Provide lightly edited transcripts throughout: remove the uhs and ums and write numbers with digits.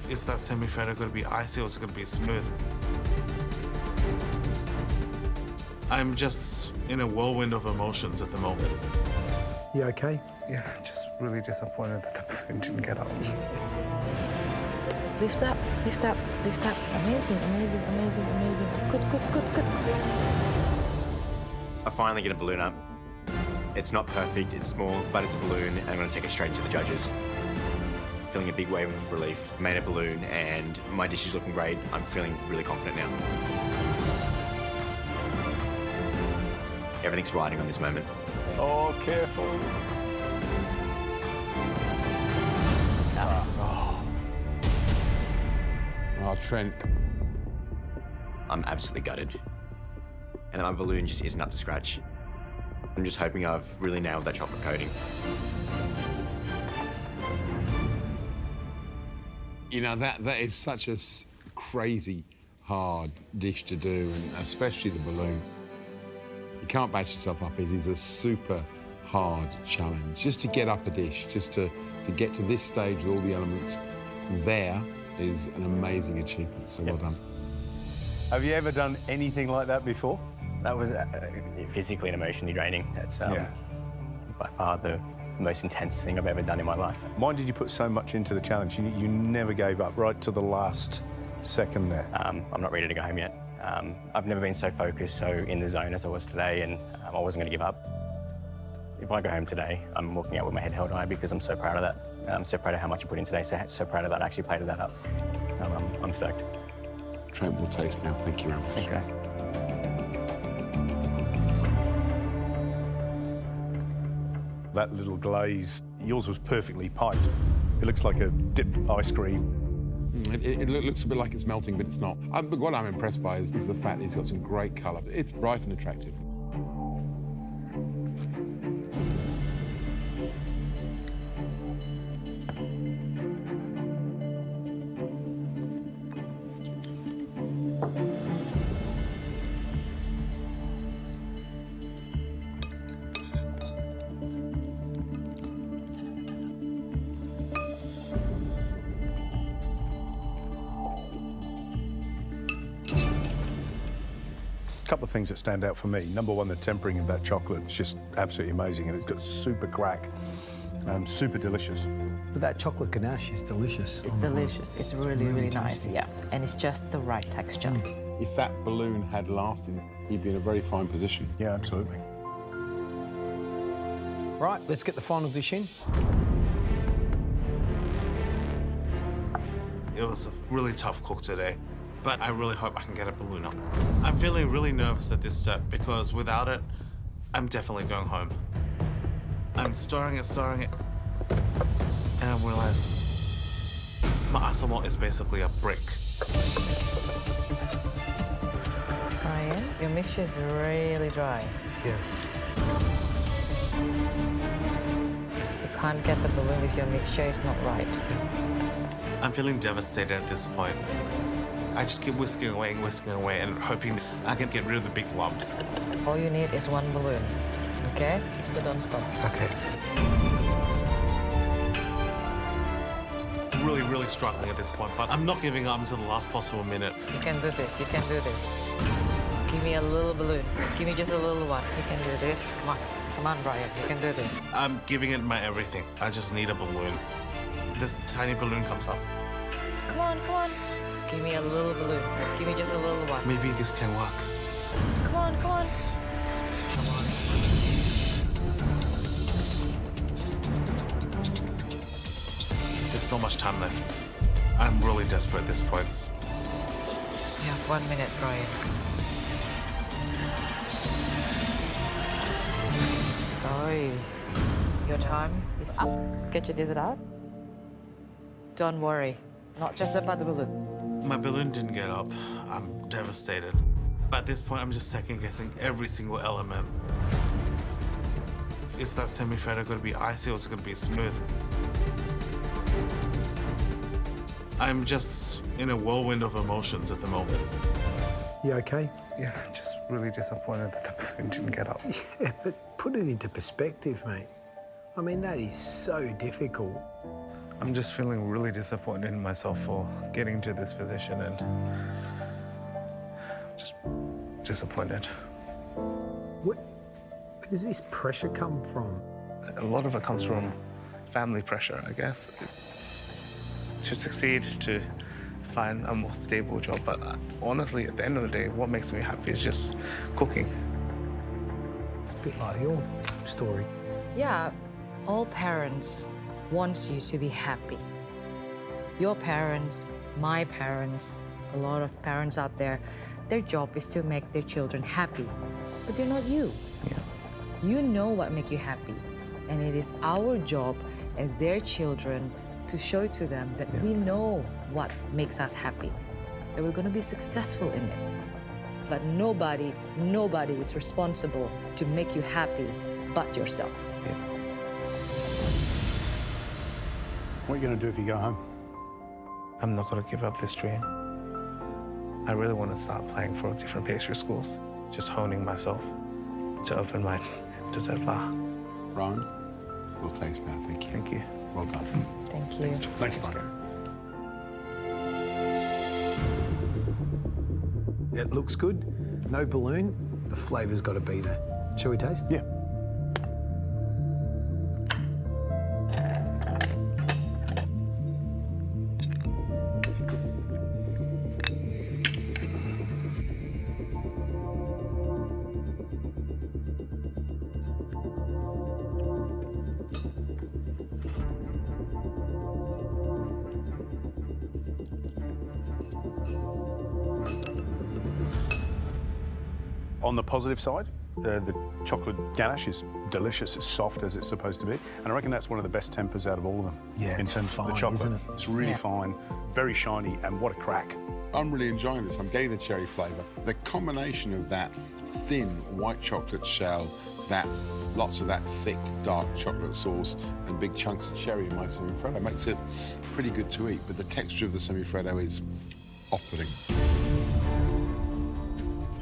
Is that semi-feather going to be icy or is it going to be smooth? I'm just in a whirlwind of emotions at the moment. You okay? Yeah, just really disappointed that the balloon didn't get up. Lift up, lift up, lift up. Amazing, amazing, amazing, amazing. Good, good, good, good. I finally get a balloon up. It's not perfect, it's small, but it's a balloon, and I'm going to take it straight to the judges. Feeling a big wave of relief. Made a balloon, and my dish is looking great. I'm feeling really confident now. Everything's riding on this moment. Oh, careful. Oh, Trent. I'm absolutely gutted. And my balloon just isn't up to scratch. I'm just hoping I've really nailed that chocolate coating. You know, that is such a crazy hard dish to do, and especially the balloon. You can't bash yourself up. It is a super hard challenge. Just to get up a dish, just to get to this stage with all the elements there is an amazing achievement, so well done. Have you ever done anything like that before? That was physically and emotionally draining. That's by far the most intense thing I've ever done in my life. Why did you put so much into the challenge? You never gave up right to the last second there. I'm not ready to go home yet. I've never been so focused, so in the zone as I was today, and I wasn't going to give up. If I go home today, I'm walking out with my head held high because I'm so proud of that. I'm so proud of how much I put in today, so proud of that I actually plated that up. I'm stoked. Trent will taste now. Thank you very much. Thanks, guys. That little glaze, yours was perfectly piped. It looks like a dipped ice cream. It looks a bit like it's melting, but it's not. But what I'm impressed by is the fact that it's got some great colour. It's bright and attractive. A couple of things that stand out for me. Number one, the tempering of that chocolate is just absolutely amazing, and it's got super crack, super delicious. But that chocolate ganache is delicious. It's delicious. It's really, really nice. Yeah, and it's just the right texture. If that balloon had lasted, you'd be in a very fine position. Yeah, absolutely. Right, let's get the final dish in. It was a really tough cook today, but I really hope I can get a balloon up. I'm feeling really nervous at this step because without it, I'm definitely going home. I'm stirring it, and I realize my asomot is basically a brick. Bryan, your mixture is really dry. Yes. You can't get the balloon if your mixture is not right. I'm feeling devastated at this point. I just keep whisking away and hoping that I can get rid of the big lumps. All you need is one balloon, okay? So don't stop. Okay. I'm really struggling at this point, but I'm not giving up until the last possible minute. You can do this, you can do this. Give me a little balloon. Give me just a little one. You can do this. Come on, Bryan, you can do this. I'm giving it my everything. I just need a balloon. This tiny balloon comes up. Come on, come on. Give me a little balloon. Give me just a little one. Maybe this can work. Come on, come on. Come on. There's not much time left. I'm really desperate at this point. You have 1 minute, Bryan. Oh, your time is up. Get your dessert out. Don't worry. Not just about the balloon. My balloon didn't get up. I'm devastated. At this point, I'm just second-guessing every single element. Is that semi-feather going to be icy or is it going to be smooth? I'm just in a whirlwind of emotions at the moment. You okay? Yeah, just really disappointed that the balloon didn't get up. Yeah, but put it into perspective, mate. I mean, that is so difficult. I'm just feeling really disappointed in myself for getting to this position and just disappointed. Where does this pressure come from? A lot of it comes from family pressure, I guess. To succeed, to find a more stable job. But honestly, at the end of the day, what makes me happy is just cooking. It's a bit like your story. Yeah, all parents want you to be happy. Your parents, my parents, a lot of parents out there, their job is to make their children happy, but they're not you. Yeah. You know what makes you happy, and it is our job as their children to show to them that we know what makes us happy, that we're going to be successful in it. But nobody is responsible to make you happy but yourself. Yeah. What are you going to do if you go home? I'm not going to give up this dream. I really want to start applying for different pastry schools, just honing myself to open my dessert bar. Bryan, we'll taste now. Thank you. Thank you. Well done. Thank you. Thanks, Bryan. It looks good. No balloon. The flavour's got to be there. Shall we taste? Yeah. On the positive side, the chocolate ganache is delicious. It's soft as it's supposed to be, and I reckon that's one of the best tempers out of all of them. Yeah, in it's terms of fine, the chocolate. isn't it? It's really fine, very shiny, and what a crack! I'm really enjoying this. I'm getting the cherry flavour. The combination of that thin white chocolate shell, lots of that thick dark chocolate sauce, and big chunks of cherry in my semifreddo makes it pretty good to eat. But the texture of the semifreddo is off-putting.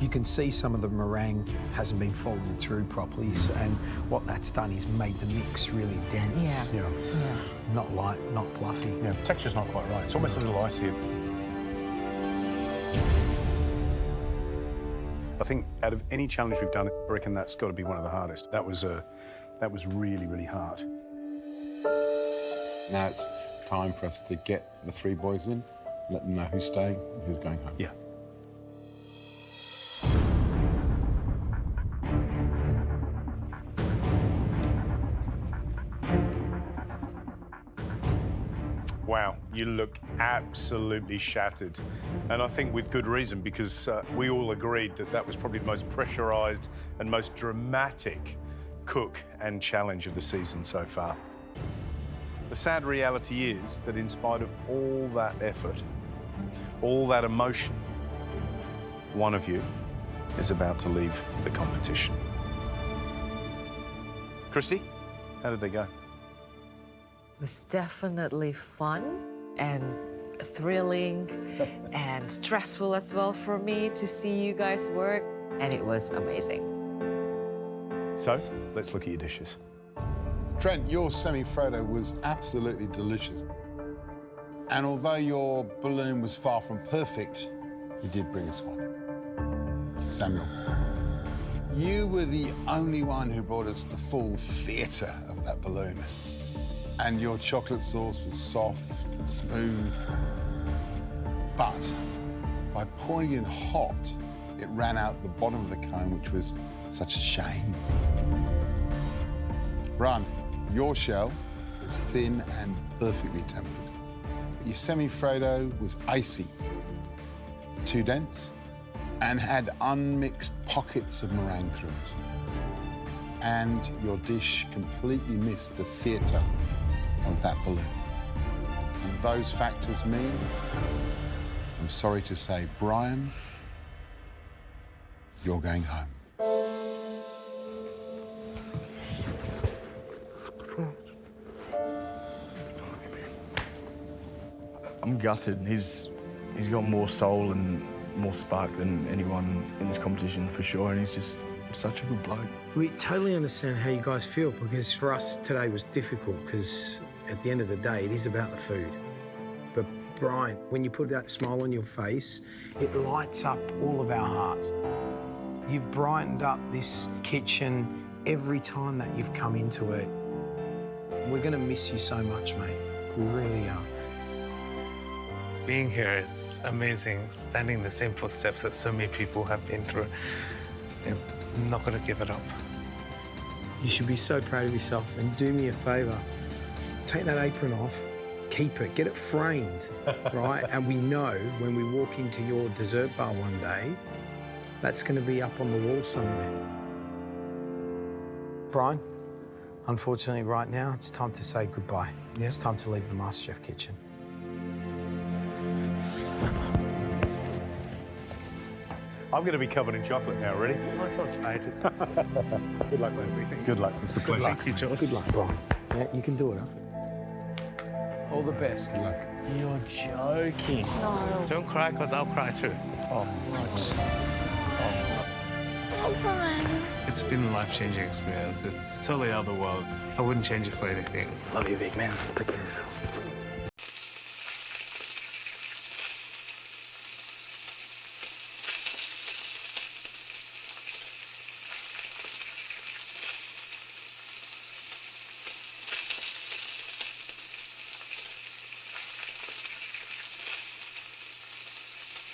You can see some of the meringue hasn't been folded through properly, and what that's done is made the mix really dense. Yeah. Yeah, Not light, not fluffy. yeah. Texture's not quite right. It's almost a little icy. I think out of any challenge we've done, I reckon that's got to be one of the hardest. That was really, really hard. Now it's time for us to get the three boys in, let them know who's staying and who's going home. Yeah. Wow, you look absolutely shattered. And I think with good reason, because we all agreed that that was probably the most pressurised and most dramatic cook and challenge of the season so far. The sad reality is that in spite of all that effort, all that emotion, one of you is about to leave the competition. Christy, how did they go? It was definitely fun and thrilling and stressful as well for me to see you guys work, and it was amazing. So, let's look at your dishes. Trent, your semifreddo was absolutely delicious. And although your balloon was far from perfect, you did bring us one. Samuel, you were the only one who brought us the full theatre of that balloon. And your chocolate sauce was soft and smooth. But by pouring it in hot, it ran out the bottom of the cone, which was such a shame. Bryan, your shell was thin and perfectly tempered. But your semifreddo was icy, too dense, and had unmixed pockets of meringue through it. And your dish completely missed the theatre of that balloon. And those factors mean, I'm sorry to say, Bryan, you're going home. I'm gutted. He's got more soul and more spark than anyone in this competition for sure, and he's just such a good bloke. We totally understand how you guys feel, because for us today was difficult because At the end of the day, it is about the food. But Bryan, when you put that smile on your face, it lights up all of our hearts. You've brightened up this kitchen every time that you've come into it. We're going to miss you so much, mate. We really are. Being here is amazing, standing in the same footsteps that so many people have been through. I'm not going to give it up. You should be so proud of yourself, and do me a favour. Take that apron off, keep it, get it framed, right? And we know when we walk into your dessert bar one day, that's going to be up on the wall somewhere. Bryan, unfortunately right now, it's time to say goodbye. Yeah. It's time to leave the MasterChef kitchen. I'm going to be covered in chocolate now. Ready? Oh, it's all right. Good luck with everything. Good luck. It's a pleasure. Thank you, George. Good luck, Bryan. Yeah, you can do it, huh? All the best. Good luck. You're joking. Don't cry, because I'll cry too. Oh, It's been a life-changing experience. It's totally out of the world. I wouldn't change it for anything. love you, big man. Take care of yourself.